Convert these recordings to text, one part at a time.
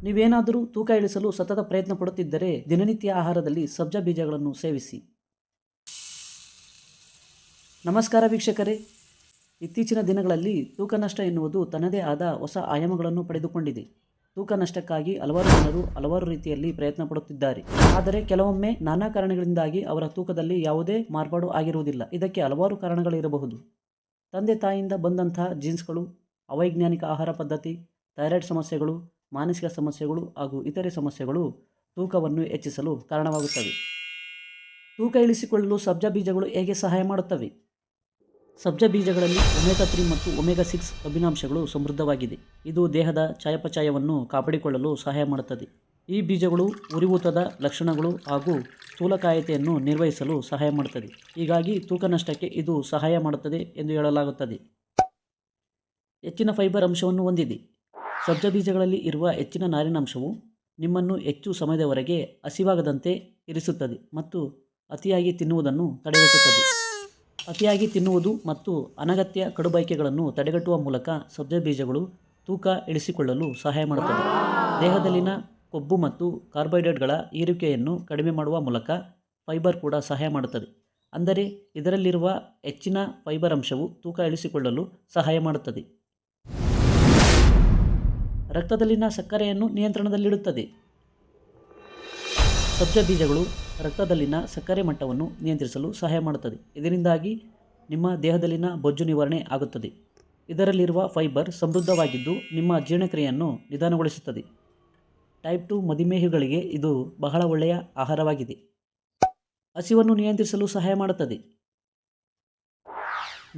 ನೀವೇನಾದರೂ ತೂಕ ಇಳಿಸಲು ಸತತ ಪ್ರಯತ್ನ ಪಡುತ್ತಿದ್ದರೆ ದಿನನಿತ್ಯ ಆಹಾರದಲ್ಲಿ ಸಬ್ಜಾ ಬೀಜಗಳನ್ನು ಸೇವಿಸಿ. ನಮಸ್ಕಾರ ವೀಕ್ಷಕರೇ, ಇತ್ತೀಚಿನ ದಿನಗಳಲ್ಲಿ ತೂಕ ನಷ್ಟ ಎನ್ನುವುದು ತನ್ನದೇ ಆದ ಹೊಸ ಆಯಾಮಗಳನ್ನು ಪಡೆದುಕೊಂಡಿದೆ. ತೂಕ ನಷ್ಟಕ್ಕಾಗಿ ಹಲವಾರು ಜನರು ಹಲವಾರು ರೀತಿಯಲ್ಲಿ ಪ್ರಯತ್ನ ಪಡುತ್ತಿದ್ದಾರೆ. ಆದರೆ ಕೆಲವೊಮ್ಮೆ ನಾನಾ ಕಾರಣಗಳಿಂದಾಗಿ ಅವರ ತೂಕದಲ್ಲಿ ಯಾವುದೇ ಮಾರ್ಪಾಡು ಆಗಿರುವುದಿಲ್ಲ. ಇದಕ್ಕೆ ಹಲವಾರು ಕಾರಣಗಳಿರಬಹುದು. ತಂದೆ ತಾಯಿಯಿಂದ ಬಂದಂತಹ ಜೀನ್ಸ್ಗಳು, ಅವೈಜ್ಞಾನಿಕ ಆಹಾರ ಪದ್ಧತಿ, ಥೈರಾಯ್ಡ್ ಸಮಸ್ಯೆಗಳು, ಮಾನಸಿಕ ಸಮಸ್ಯೆಗಳು ಹಾಗೂ ಇತರೆ ಸಮಸ್ಯೆಗಳು ತೂಕವನ್ನು ಹೆಚ್ಚಿಸಲು ಕಾರಣವಾಗುತ್ತವೆ. ತೂಕ ಇಳಿಸಿಕೊಳ್ಳಲು ಸಬ್ಜಾ ಬೀಜಗಳು ಹೇಗೆ ಸಹಾಯ ಮಾಡುತ್ತವೆ? ಸಬ್ಜಾ ಬೀಜಗಳಲ್ಲಿ ಒಮೆಗಾ 3 ಮತ್ತು ಒಮೆಗಾ 6 ಕೊಬ್ಬಿನಾಂಶಗಳು ಸಮೃದ್ಧವಾಗಿದೆ. ಇದು ದೇಹದ ಚಯಾಪಚಯವನ್ನು ಕಾಪಾಡಿಕೊಳ್ಳಲು ಸಹಾಯ ಮಾಡುತ್ತದೆ. ಈ ಬೀಜಗಳು ಉರಿಯೂತದ ಲಕ್ಷಣಗಳು ಹಾಗೂ ಸ್ಥೂಲಕಾಯತೆಯನ್ನು ನಿರ್ವಹಿಸಲು ಸಹಾಯ ಮಾಡುತ್ತದೆ. ಹೀಗಾಗಿ ತೂಕ ನಷ್ಟಕ್ಕೆ ಇದು ಸಹಾಯ ಮಾಡುತ್ತದೆ ಎಂದು ಹೇಳಲಾಗುತ್ತದೆ. ಹೆಚ್ಚಿನ ಫೈಬರ್ ಅಂಶವನ್ನು ಹೊಂದಿದೆ. ಸಬ್ಜಾ ಬೀಜಗಳಲ್ಲಿ ಇರುವ ಹೆಚ್ಚಿನ ನಾರಿನಾಂಶವು ನಿಮ್ಮನ್ನು ಹೆಚ್ಚು ಸಮಯದವರೆಗೆ ಹಸಿವಾಗದಂತೆ ಇರಿಸುತ್ತದೆ ಮತ್ತು ಅತಿಯಾಗಿ ತಿನ್ನುವುದನ್ನು ತಡೆಗಟ್ಟುತ್ತದೆ. ಅತಿಯಾಗಿ ತಿನ್ನುವುದು ಮತ್ತು ಅನಗತ್ಯ ಕಡುಬಯಕೆಗಳನ್ನು ತಡೆಗಟ್ಟುವ ಮೂಲಕ ಸಬ್ಜಾ ಬೀಜಗಳು ತೂಕ ಇಳಿಸಿಕೊಳ್ಳಲು ಸಹಾಯ ಮಾಡುತ್ತದೆ. ದೇಹದಲ್ಲಿನ ಕೊಬ್ಬು ಮತ್ತು ಕಾರ್ಬೋಹೈಡ್ರೇಟ್ಗಳ ಹೀರಿಕೆಯನ್ನು ಕಡಿಮೆ ಮಾಡುವ ಮೂಲಕ ಫೈಬರ್ ಕೂಡ ಸಹಾಯ ಮಾಡುತ್ತದೆ. ಅಂದರೆ ಇದರಲ್ಲಿರುವ ಹೆಚ್ಚಿನ ಫೈಬರ್ ಅಂಶವು ತೂಕ ಇಳಿಸಿಕೊಳ್ಳಲು ಸಹಾಯ ಮಾಡುತ್ತದೆ. ರಕ್ತದಲ್ಲಿನ ಸಕ್ಕರೆಯನ್ನು ನಿಯಂತ್ರಣದಲ್ಲಿಡುತ್ತದೆ. ಸಬ್ಜಾ ಬೀಜಗಳು ರಕ್ತದಲ್ಲಿನ ಸಕ್ಕರೆ ಮಟ್ಟವನ್ನು ನಿಯಂತ್ರಿಸಲು ಸಹಾಯ ಮಾಡುತ್ತದೆ. ಇದರಿಂದಾಗಿ ನಿಮ್ಮ ದೇಹದಲ್ಲಿನ ಬೊಜ್ಜು ನಿವಾರಣೆ ಆಗುತ್ತದೆ. ಇದರಲ್ಲಿರುವ ಫೈಬರ್ ಸಮೃದ್ಧವಾಗಿದ್ದು ನಿಮ್ಮ ಜೀರ್ಣಕ್ರಿಯೆಯನ್ನು ನಿಧಾನಗೊಳಿಸುತ್ತದೆ. ಟೈಪ್ 2 ಮಧುಮೇಹಿಗಳಿಗೆ ಇದು ಬಹಳ ಒಳ್ಳೆಯ ಆಹಾರವಾಗಿದೆ. ಹಸಿವನ್ನು ನಿಯಂತ್ರಿಸಲು ಸಹಾಯ ಮಾಡುತ್ತದೆ.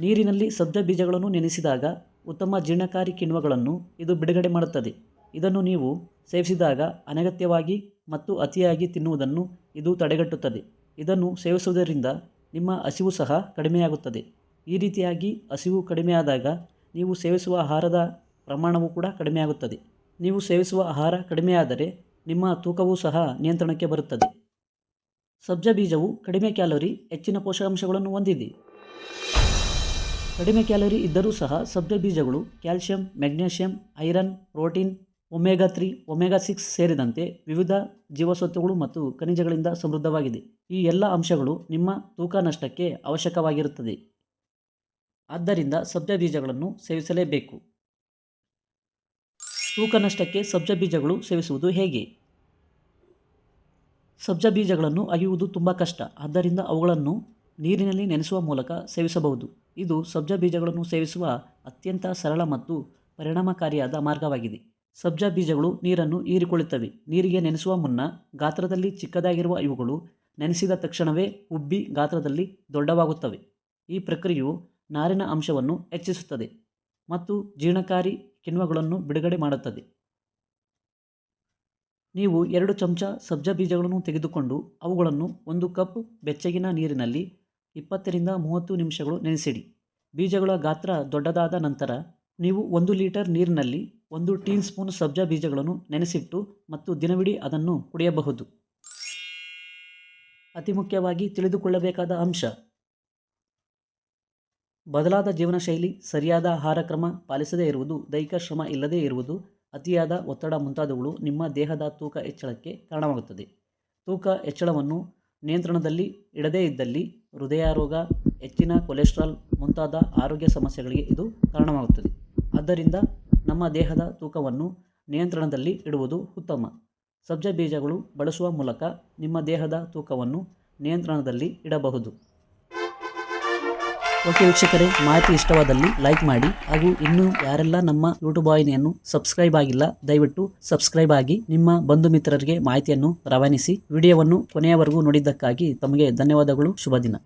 ನೀರಿನಲ್ಲಿ ಸಬ್ಜಾ ಬೀಜಗಳನ್ನು ನೆನೆಸಿದಾಗ ಉತ್ತಮ ಜೀರ್ಣಕಾರಿ ಕಿಣ್ವಗಳನ್ನು ಇದು ಬಿಡುಗಡೆ ಮಾಡುತ್ತದೆ. ಇದನ್ನು ನೀವು ಸೇವಿಸಿದಾಗ ಅನಗತ್ಯವಾಗಿ ಮತ್ತು ಅತಿಯಾಗಿ ತಿನ್ನುವುದನ್ನು ಇದು ತಡೆಗಟ್ಟುತ್ತದೆ. ಇದನ್ನು ಸೇವಿಸುವುದರಿಂದ ನಿಮ್ಮ ಹಸಿವು ಸಹ ಕಡಿಮೆಯಾಗುತ್ತದೆ. ಈ ರೀತಿಯಾಗಿ ಹಸಿವು ಕಡಿಮೆಯಾದಾಗ ನೀವು ಸೇವಿಸುವ ಆಹಾರದ ಪ್ರಮಾಣವೂ ಕೂಡ ಕಡಿಮೆಯಾಗುತ್ತದೆ. ನೀವು ಸೇವಿಸುವ ಆಹಾರ ಕಡಿಮೆಯಾದರೆ ನಿಮ್ಮ ತೂಕವೂ ಸಹ ನಿಯಂತ್ರಣಕ್ಕೆ ಬರುತ್ತದೆ. ಸಬ್ಜಾ ಬೀಜವು ಕಡಿಮೆ ಕ್ಯಾಲೋರಿ, ಹೆಚ್ಚಿನ ಪೋಷಕಾಂಶಗಳನ್ನು ಹೊಂದಿದೆ. ಕಡಿಮೆ ಕ್ಯಾಲೋರಿ ಇದ್ದರೂ ಸಹ ಸಬ್ಜಾ ಬೀಜಗಳು calcium, magnesium, iron, protein, omega 3, omega 6 ಸೇರಿದಂತೆ ವಿವಿಧ ಜೀವಸತ್ವಗಳು ಮತ್ತು ಖನಿಜಗಳಿಂದ ಸಮೃದ್ಧವಾಗಿದೆ. ಈ ಎಲ್ಲ ಅಂಶಗಳು ನಿಮ್ಮ ತೂಕ ನಷ್ಟಕ್ಕೆ ಅವಶ್ಯಕವಾಗಿರುತ್ತದೆ. ಆದ್ದರಿಂದ ಸಬ್ಜಾ ಬೀಜಗಳನ್ನು ಸೇವಿಸಲೇಬೇಕು. ತೂಕ ನಷ್ಟಕ್ಕೆ ಸಬ್ಜಾ ಬೀಜಗಳು ಸೇವಿಸುವುದು ಹೇಗೆ? ಸಬ್ಜಾ ಬೀಜಗಳನ್ನು ಅಗೆಯುವುದು ತುಂಬ ಕಷ್ಟ. ಆದ್ದರಿಂದ ಅವುಗಳನ್ನು ನೀರಿನಲ್ಲಿ ನೆನೆಸುವ ಮೂಲಕ ಸೇವಿಸಬಹುದು. ಇದು ಸಬ್ಜಾ ಬೀಜಗಳನ್ನು ಸೇವಿಸುವ ಅತ್ಯಂತ ಸರಳ ಮತ್ತು ಪರಿಣಾಮಕಾರಿಯಾದ ಮಾರ್ಗವಾಗಿದೆ. ಸಬ್ಜಾ ಬೀಜಗಳು ನೀರನ್ನು ಹೀರಿಕೊಳ್ಳುತ್ತವೆ. ನೀರಿಗೆ ನೆನೆಸುವ ಮುನ್ನ ಗಾತ್ರದಲ್ಲಿ ಚಿಕ್ಕದಾಗಿರುವ ಇವುಗಳು ನೆನೆಸಿದ ತಕ್ಷಣವೇ ಉಬ್ಬಿ ಗಾತ್ರದಲ್ಲಿ ದೊಡ್ಡವಾಗುತ್ತವೆ. ಈ ಪ್ರಕ್ರಿಯೆಯು ನಾರಿನ ಅಂಶವನ್ನು ಹೆಚ್ಚಿಸುತ್ತದೆ ಮತ್ತು ಜೀರ್ಣಕಾರಿ ಕಿಣ್ವಗಳನ್ನು ಬಿಡುಗಡೆ ಮಾಡುತ್ತದೆ. ನೀವು 2 ಚಮಚ ಸಬ್ಜಾ ಬೀಜಗಳನ್ನು ತೆಗೆದುಕೊಂಡು ಅವುಗಳನ್ನು 1 ಕಪ್ ಬೆಚ್ಚಗಿನ ನೀರಿನಲ್ಲಿ 20 ರಿಂದ 30 ನಿಮಿಷಗಳು ನೆನೆಸಿಡಿ. ಬೀಜಗಳ ಗಾತ್ರ ದೊಡ್ಡದಾದ ನಂತರ ನೀವು 1 ಲೀಟರ್ ನೀರಿನಲ್ಲಿ 1 ಟೀ ಸ್ಪೂನ್ ಸಬ್ಜಾ ಬೀಜಗಳನ್ನು ನೆನೆಸಿಟ್ಟು ಮತ್ತು ದಿನವಿಡೀ ಅದನ್ನು ಕುಡಿಯಬಹುದು. ಅತಿ ಮುಖ್ಯವಾಗಿ ತಿಳಿದುಕೊಳ್ಳಬೇಕಾದ ಅಂಶ: ಬದಲಾದ ಜೀವನ ಶೈಲಿ, ಸರಿಯಾದ ಆಹಾರ ಕ್ರಮ ಪಾಲಿಸದೇ ಇರುವುದು, ದೈಹಿಕ ಶ್ರಮ ಇಲ್ಲದೇ ಇರುವುದು, ಅತಿಯಾದ ಒತ್ತಡ ಮುಂತಾದವುಗಳು ನಿಮ್ಮ ದೇಹದ ತೂಕ ಹೆಚ್ಚಳಕ್ಕೆ ಕಾರಣವಾಗುತ್ತದೆ. ತೂಕ ಹೆಚ್ಚಳವನ್ನು ನಿಯಂತ್ರಣದಲ್ಲಿ ಇಡದೇ ಇದ್ದಲ್ಲಿ ಹೃದಯ ರೋಗ, ಹೆಚ್ಚಿನ ಕೊಲೆಸ್ಟ್ರಾಲ್ ಮುಂತಾದ ಆರೋಗ್ಯ ಸಮಸ್ಯೆಗಳಿಗೆ ಇದು ಕಾರಣವಾಗುತ್ತದೆ. ಆದ್ದರಿಂದ ನಮ್ಮ ದೇಹದ ತೂಕವನ್ನು ನಿಯಂತ್ರಣದಲ್ಲಿ ಇಡುವುದು ಉತ್ತಮ. ಸಬ್ಜಾ ಬೀಜಗಳು ಬಳಸುವ ಮೂಲಕ ನಿಮ್ಮ ದೇಹದ ತೂಕವನ್ನು ನಿಯಂತ್ರಣದಲ್ಲಿ ಇಡಬಹುದು. ಓಕೆ ವೀಕ್ಷಕರೇ, ಮಾಹಿತಿ ಇಷ್ಟವಾದಲ್ಲಿ ಲೈಕ್ ಮಾಡಿ ಹಾಗೂ ಇನ್ನೂ ಯಾರೆಲ್ಲ ನಮ್ಮ ಯೂಟ್ಯೂಬ್ ವಾಹಿನಿಯನ್ನು ಸಬ್ಸ್ಕ್ರೈಬ್ ಆಗಿಲ್ಲ ದಯವಿಟ್ಟು ಸಬ್ಸ್ಕ್ರೈಬ್ ಆಗಿ ನಿಮ್ಮ ಬಂಧು ಮಿತ್ರರಿಗೆ ಮಾಹಿತಿಯನ್ನು ರವಾನಿಸಿ. ವಿಡಿಯೋವನ್ನು ಕೊನೆಯವರೆಗೂ ನೋಡಿದ್ದಕ್ಕಾಗಿ ತಮಗೆ ಧನ್ಯವಾದಗಳು. ಶುಭ ದಿನ.